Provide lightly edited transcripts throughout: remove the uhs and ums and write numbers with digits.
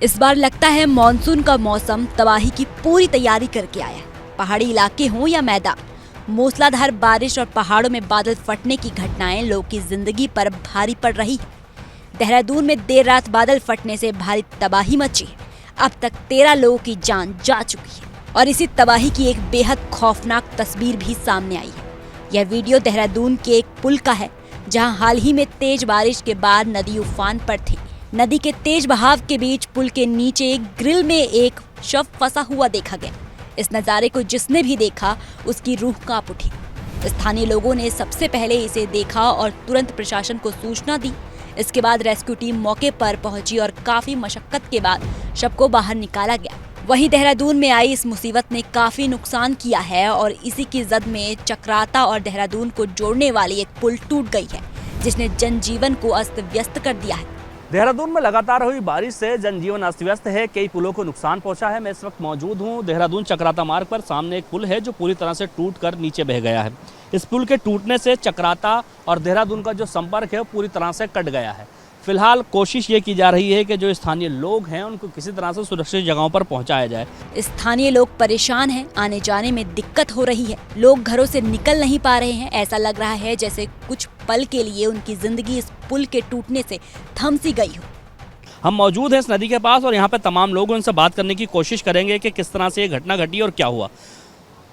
इस बार लगता है मॉनसून का मौसम तबाही की पूरी तैयारी करके आया है। पहाड़ी इलाके हों या मैदान, मूसलाधार बारिश और पहाड़ों में बादल फटने की घटनाएं लोगों की जिंदगी पर भारी पड़ रही है। देहरादून में देर रात बादल फटने से भारी तबाही मची है। अब तक 13 लोगों की जान जा चुकी है और इसी तबाही की एक बेहद खौफनाक तस्वीर भी सामने आई है। यह वीडियो देहरादून के एक पुल का है, जहां हाल ही में तेज बारिश के बाद नदी उफान पर थी। नदी के तेज बहाव के बीच पुल के नीचे एक ग्रिल में एक शव फंसा हुआ देखा गया। इस नज़ारे को जिसने भी देखा उसकी रूह कांप उठी। स्थानीय लोगों ने सबसे पहले इसे देखा और तुरंत प्रशासन को सूचना दी। इसके बाद रेस्क्यू टीम मौके पर पहुंची और काफी मशक्कत के बाद शव को बाहर निकाला गया। वहीं देहरादून में आई इस मुसीबत ने काफी नुकसान किया है और इसी की जद में चक्राता और देहरादून को जोड़ने वाली एक पुल टूट गई है, जिसने जनजीवन को अस्त व्यस्त कर दिया है। देहरादून में लगातार हुई बारिश से जनजीवन अस्त व्यस्त है। कई पुलों को नुकसान पहुंचा है। मैं इस वक्त मौजूद हूं देहरादून चक्राता मार्ग पर। सामने एक पुल है जो पूरी तरह से टूटकर नीचे बह गया है। इस पुल के टूटने से चक्राता और देहरादून का जो संपर्क है वो पूरी तरह से कट गया है। फिलहाल कोशिश ये की जा रही है कि जो स्थानीय लोग हैं उनको किसी तरह से सुरक्षित जगहों पर पहुंचाया जाए। स्थानीय लोग परेशान हैं, आने जाने में दिक्कत हो रही है। लोग घरों से निकल नहीं पा रहे हैं। ऐसा लग रहा है जैसे कुछ पल के लिए उनकी जिंदगी इस पुल के टूटने से थम सी गई हो। हम मौजूद हैं इस नदी के पास और यहाँ पे तमाम लोग उनसे बात करने की कोशिश करेंगे कि किस तरह से ये घटना घटी और क्या हुआ।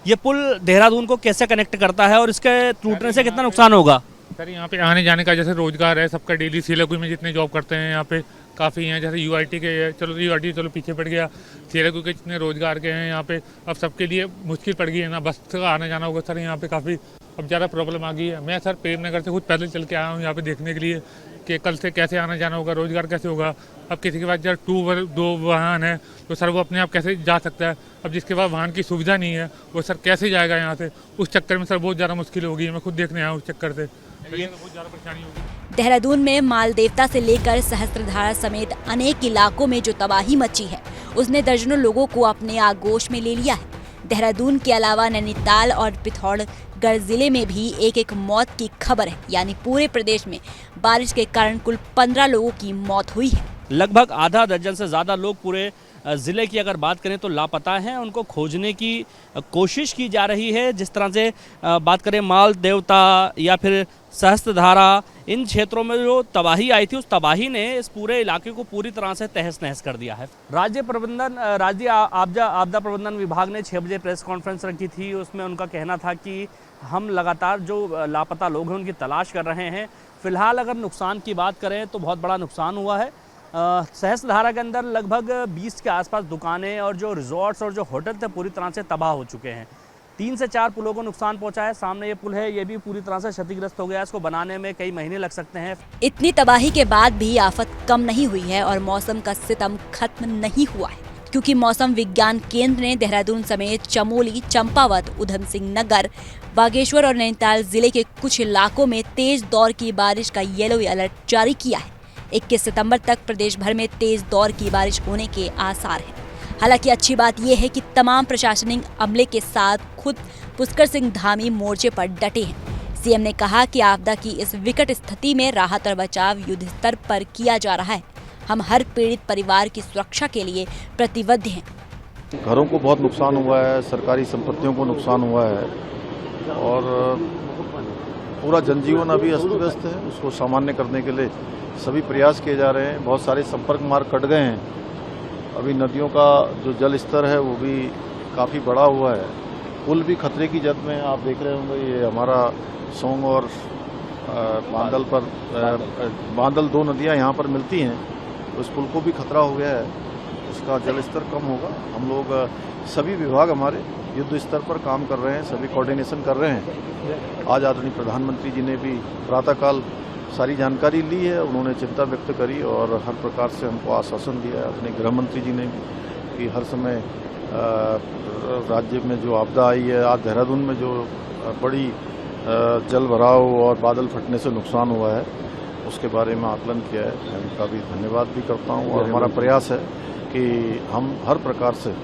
ये पुल देहरादून को कैसे कनेक्ट करता है और इसके टूटने से कितना नुकसान होगा? सर यहाँ पे आने जाने का जैसे रोजगार है सबका, डेली सीलाकुई में जितने जॉब करते हैं यहाँ पे काफ़ी हैं। जैसे यूआईटी के चलो पीछे पड़ गया, सीलाकुई के जितने रोजगार के हैं यहाँ पे अब सबके लिए मुश्किल पड़ गई है ना, बस का आना जाना होगा सर। यहाँ पे काफ़ी अब ज़्यादा प्रॉब्लम आ गई है। मैं सर प्रेमनगर से खुद पैदल चल के आया हूँ यहाँ पे देखने के लिए कि कल से कैसे आना जाना होगा, रोजगार कैसे होगा। अब किसी के पास जब 2 वाहन है तो सर वो अपने आप कैसे जा सकता है। अब जिसके पास वाहन की सुविधा नहीं है वो सर कैसे जाएगा यहाँ से। उस चक्कर में सर बहुत ज़्यादा मुश्किल होगी। मैं खुद देखने आया हूँ उस चक्कर से, बहुत ज़्यादा परेशानी होगी। देहरादून में मालदेवता से लेकर सहस्त्रधारा समेत अनेक इलाकों में जो तबाही मची है उसने दर्जनों लोगों को अपने आगोश में ले लिया है। देहरादून के अलावा नैनीताल और पिथौरागढ़ जिले में भी एक मौत की खबर है। यानी पूरे प्रदेश में बारिश के कारण कुल 15 लोगों की मौत हुई है। लगभग आधा दर्जन से ज़्यादा लोग पूरे ज़िले की अगर बात करें तो लापता हैं। उनको खोजने की कोशिश की जा रही है। जिस तरह से बात करें माल देवता या फिर सहस्त्रधारा, इन क्षेत्रों में जो तबाही आई थी उस तबाही ने इस पूरे इलाके को पूरी तरह से तहस नहस कर दिया है। राज्य आपदा प्रबंधन विभाग ने 6 बजे प्रेस कॉन्फ्रेंस रखी थी। उसमें उनका कहना था कि हम लगातार जो लापता लोग हैं उनकी तलाश कर रहे हैं। फिलहाल अगर नुकसान की बात करें तो बहुत बड़ा नुकसान हुआ है। सहस्त्रधारा के अंदर लगभग 20 के आसपास दुकानें और जो रिजॉर्ट्स और जो होटल थे पूरी तरह से तबाह हो चुके हैं। 3 से 4 पुलों को नुकसान पहुंचा है। सामने ये पुल है, ये भी पूरी तरह से क्षतिग्रस्त हो गया। इसको बनाने में कई महीने लग सकते हैं। इतनी तबाही के बाद भी आफत कम नहीं हुई है और मौसम का सितम खत्म नहीं हुआ है, क्योंकि मौसम विज्ञान केंद्र ने देहरादून समेत चमोली, चंपावत, उधम सिंह नगर, बागेश्वर और नैनीताल जिले के कुछ इलाकों में तेज दौर की बारिश का येलो अलर्ट जारी किया है। 21 सितंबर तक प्रदेश भर में तेज दौर की बारिश होने के आसार हैं। हालांकि अच्छी बात यह है कि तमाम प्रशासनिक अमले के साथ खुद पुष्कर सिंह धामी मोर्चे पर डटे हैं। सीएम ने कहा कि आपदा की इस विकट स्थिति में राहत और बचाव युद्ध स्तर पर किया जा रहा है। हम हर पीड़ित परिवार की सुरक्षा के लिए प्रतिबद्ध हैं। घरों को बहुत नुकसान हुआ है, सरकारी संपत्तियों को नुकसान हुआ है और पूरा जनजीवन अभी अस्त व्यस्त है। उसको सामान्य करने के लिए सभी प्रयास किए जा रहे हैं। बहुत सारे संपर्क मार्ग कट गए हैं। अभी नदियों का जो जल स्तर है वो भी काफ़ी बढ़ा हुआ है। पुल भी खतरे की जद में, आप देख रहे होंगे। ये हमारा सोंग और बांदल 2 नदियाँ यहाँ पर मिलती हैं, तो इस पुल को भी खतरा हो गया है। उसका जल स्तर कम होगा। हम लोग सभी विभाग हमारे युद्ध स्तर पर काम कर रहे हैं, सभी कोऑर्डिनेशन कर रहे हैं। आज आदरणीय प्रधानमंत्री जी ने भी प्रातःकाल सारी जानकारी ली है। उन्होंने चिंता व्यक्त करी और हर प्रकार से हमको आश्वासन दिया है। अपने गृह मंत्री जी ने भी कि हर समय राज्य में जो आपदा आई है, आज देहरादून में जो बड़ी जल भराव और बादल फटने से नुकसान हुआ है, उसके बारे में आकलन किया है। मैं उनका भी धन्यवाद भी करता हूँ। और हमारा प्रयास है कि हम हर प्रकार से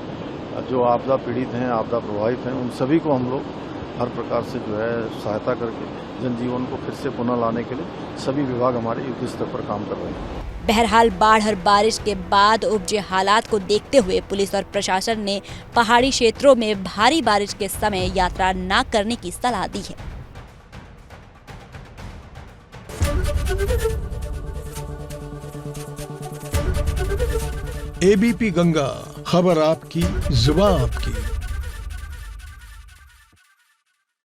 जो आपदा पीड़ित हैं, आपदा प्रभावित हैं, उन सभी को हम लोग हर प्रकार से जो है सहायता करके जनजीवन को फिर से पुनः लाने के लिए सभी विभाग हमारे युद्ध स्तर पर काम कर रहे हैं। बहरहाल बाढ़ और बारिश के बाद उपजे हालात को देखते हुए पुलिस और प्रशासन ने पहाड़ी क्षेत्रों में भारी बारिश के समय यात्रा न करने की सलाह दी है। एबीपी गंगा, खबर आपकी, जुबान आपकी।